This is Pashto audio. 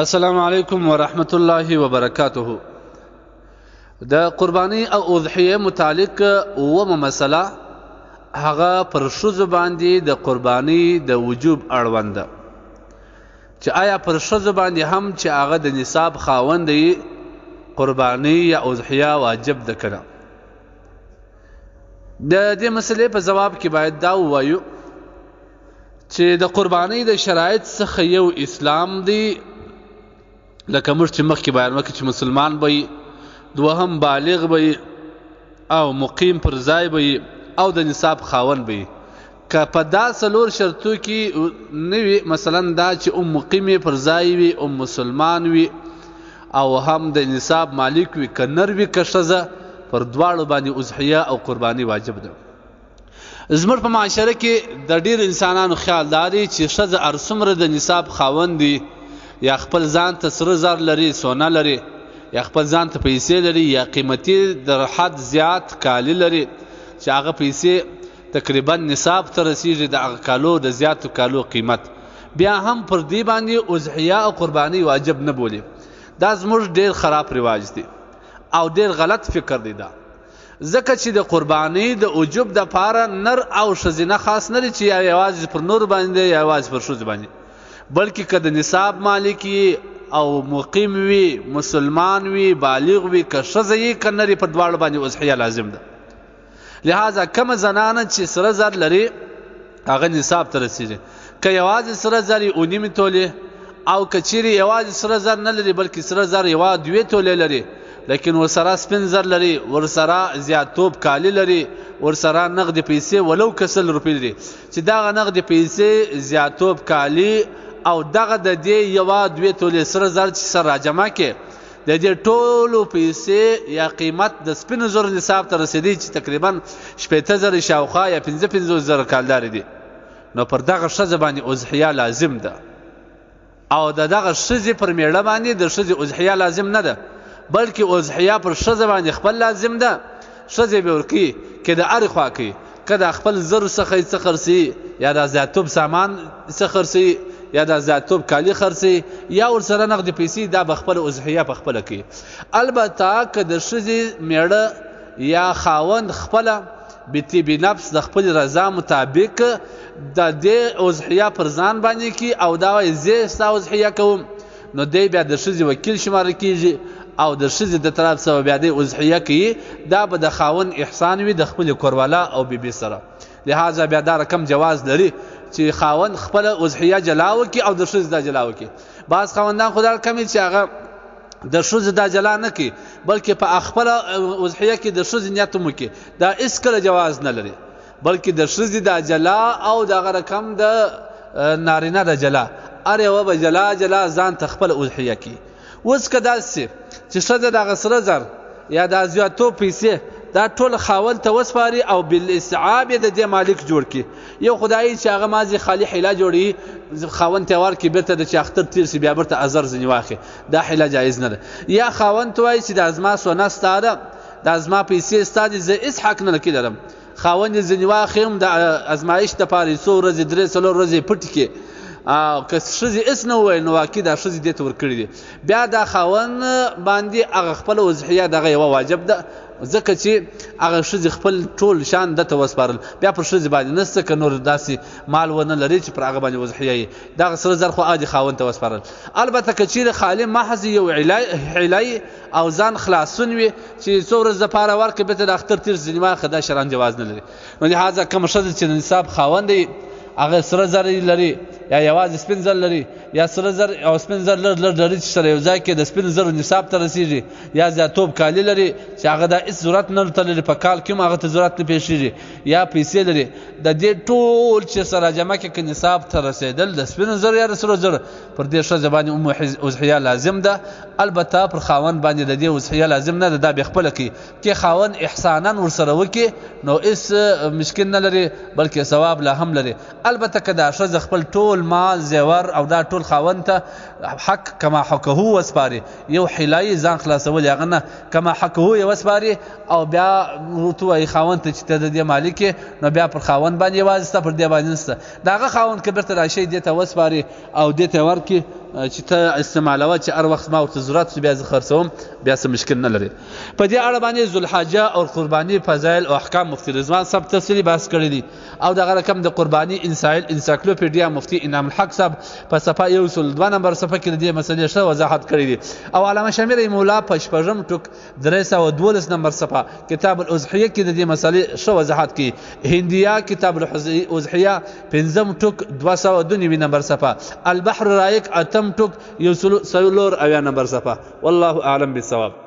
السلام علیکم ورحمت الله وبرکاته. د قربانی او اضحیه متعلق اومه مسله هغه پر شذ باندې د قربانی د وجوب اړوند ده چې آیا پر شذ باندې هم چې هغه د نصاب خاوند دی قربانی یا اضحیه واجب ده کړه. د دې مسلې په جواب کې باید دا وایو چې د قربانی د شرایط څخه یو اسلام دی، لکه موږ چې مخکې بیان وکړو چې مسلمان به وي، دوهم بالغ به وي او مقیم پر ځای به وي او د نصاب خاوند به وي. که په دا څلور شرطو کې نه وي، مثلا دا چې مقیم پر ځای وي، مسلمان وي او هم د نصاب مالک وي، که نر وي که ښځه، پر دواړو باندې اضحیه او قرباني واجب ده. زموږ په معاشره کې د ډېر انسانانو خیال دا دی چې ښځه هر څومره د نصاب خاوند دی، یا خپل ځان ته سره زر لري، سونه لري، یا خپل ځان ته پیسې لري، یا قیمتي در حد زیات کالی لري چې هغه پیسې تقریبا نصاب ته رسیږي، د هغه کالو د زیاتو کالو قیمت، بیا هم پر دې باندې اضحیه او قرباني واجب نه بولي. دا زموږ ډېر خراب رواج دی او ډېر غلط فکر دی. دا ځکه چې د قرباني د وجوب د پاره نر او ښځینه خاص نه دی چې یوازې پر نور باندې یا یوازې پر ښځو باندې، بلکې که د نصاب مالک او مقیم وي، مسلمان وي، بالغ وي، که ښځه یې که نر یې، په دواړو باندې اضحیه لازم ده. لہذا کومه زنانه چې سره زر لري هغه نصاب ته رسیږي، که یوازې سره زر یې 9 تولې، او که چیرې یوازې سره زر نه لري بلکې سره زر یوازې 2 تولې لري، لیکن ورسره سپین زر لري، ورسره زیاتوب کالی لري، ورسره نقد پیسې ولو که 100 روپۍ لري، چې دغه نقد پیسې زیاتوب کالی او دغه د دې یوه 2 تولې سره زر چې سره راجمع کې د دې ټولو پیسې یا قیمت د سپینو زرو نصاب ته رسېدي چې تقریبا 80,000 شاوخوا یا 55,000 کالدارې دي، نو پر دغه ښځه باندې اضحیه لازم ده. او د دغه ښځې پر میړه باندې د ښځې اضحیه لازم نه ده، بلکې اضحیه پر ښځه باندې خپل لازم ده. ښځې به ورکوي که د هرې خوا کوي، که د خپل زرو څخه یې څه خرڅوي، یا د زیاتوب سامان څه خرڅوي، یا د زیاتوب کالی خرڅوي، یا ورسره نقد پیسې، دا به خپل اضحیه په خپله کوي. البته که د ښځې میړه یا خاوند خپله بطیب نفس د خپل رضا مطابق د دې اضحیه پر ځان باندې کوي او دا وایي زه ستا اضحیه کوم، نو دی بیا د ښځې وکیل شماره کیږي او د ښځې د طرف څخه بیا دی اضحیه کوي. دا به د خاوند احسان وي د خپل کوروالا او بیبي سره. لہذا بیا دا رقم جواز لري چې خاوند خپل اضحیه جلا وکړي او د ښځې دا جلا وکړي. بعض خاوندان خو دا کوي چې هغه د ښځې دا جلا نه کړي بلکې په خپل اضحیه کې د ښځې نیت هم وکړي. دا هېڅکله جواز نه لري، بلکې د ښځې دا جلا او دغه رقم د نارینه د جلا، هر یوه به جلا جلا ځان ته خپل اضحیه کړي. اوس که داسې چې ښځه دغه سره زر یا د زیاتوب پیسې دا ټول خاوند ته وسپاري او بالاستيعاب د دې مالک جوړ کړي. یو خدای چې هغه مازی خالی حیله جوړي، خاوند ته ورکړي بیرته د چې اختر تیر شي بیا بیرته ازر ځنې واخلي، دا حیله جایز نه ده. یا خاوند ته وایي چې د زما سونه ستا ده، د زما پیسې ستا دي، زه هېڅ حق نه لرم، خاوند یې ځنې واخلم د ازمایش دپاره 100 ورځې 3-4 ورځې پټې کړي. که ښځې هېڅ نه وویل نو واقع دا ښځې دې ته ورکړي دي، بیا دا خاوند باندې هغه خپله اضحیه دغه یوه واجب ده، ځکه چې هغه ښځې خپل ټول شان ده ته وسپارل، بیا پر ښځې باندې نشته که نور داسې مال ونه لري چې پر هغه باندې اضحیه یي، دغه سره زر خو عادي خاوند ته وسپارل. البته که چیرې خالي محض یو حیله او ځان خلاصون وي چې څو ورځې دپاره ورکړي بیرته د اختر تیر ځنې واخلي، دا شرعاً جواز نه لري. نو لهذا کومه ښځه چې د نصاب خاوند دی هغه سره زر لري یا یوازې سپین زر لري، یا سره زر او سپین زر لر لري چې سره یو ځای کې د سپین زرو نصاب ته رسیږي، یا زیاتوب کالی لري چې هغه دا هېڅ ضرورت نه ورته لري، په کال کې هم هغه ته ضرورت نه پېښېږي، یا پیسې لري، د دې ټول چې سره جمع کې که نصاب ته رسېدل د سپینو زر یا د سرو زر، پر دې ښځه باندې اضحیه لازم ده. البته پر خاوند باندې د دې اضحیه لازم نه ده، دا بې خپله کوي. که خاوند احسانا ورسره وکړي نو هېڅ مشکل نه لري بلکې ثواب لا هم لري. البته که دا ښځه خپل ټول مال زیور او دا ټول خاوند ته حق کما حقه وسپاري، یو حیله یې ځان خلاصول هغه نه، کما حقه یې وسپاري او بیا ورته وایي خاوند ته چې ته د دې مالک یې، نو بیا پر خاوند باندې یوازې سته، پر دې باندې نسته. د هغه خاوند که بیرته راشي دې ته وسپاري او دې ته ورکړي، چې ته استعمالوه چې هر وخت ما ورته ضرورت بیا زه خرڅوم بیا څه مشکل نه لري. په دې اړه باندې ذوالحجه او قرباني فضایل او احکام مفتی رضوان صاحب تفصیلي بحث کړی دي او دغه رقم د قرباني انسایکلوپیډیا مفتی انعام الحق صاحب په صفحه 102 نمبر صفحه کې د دې مسلې ښه وضاحت کړی دي او علامه شامر مولا په شپږم ټوک 312 نمبر صفحه کتاب الاضحیه کې د دې مسلې ښه وضاحت کړي. هندیا کتاب الاضحیه پنځم ټوک 202 نمبر صفحه. البحر رائق اتم ټوک 104 نمبر صفحه. والله اعلم بالصواب.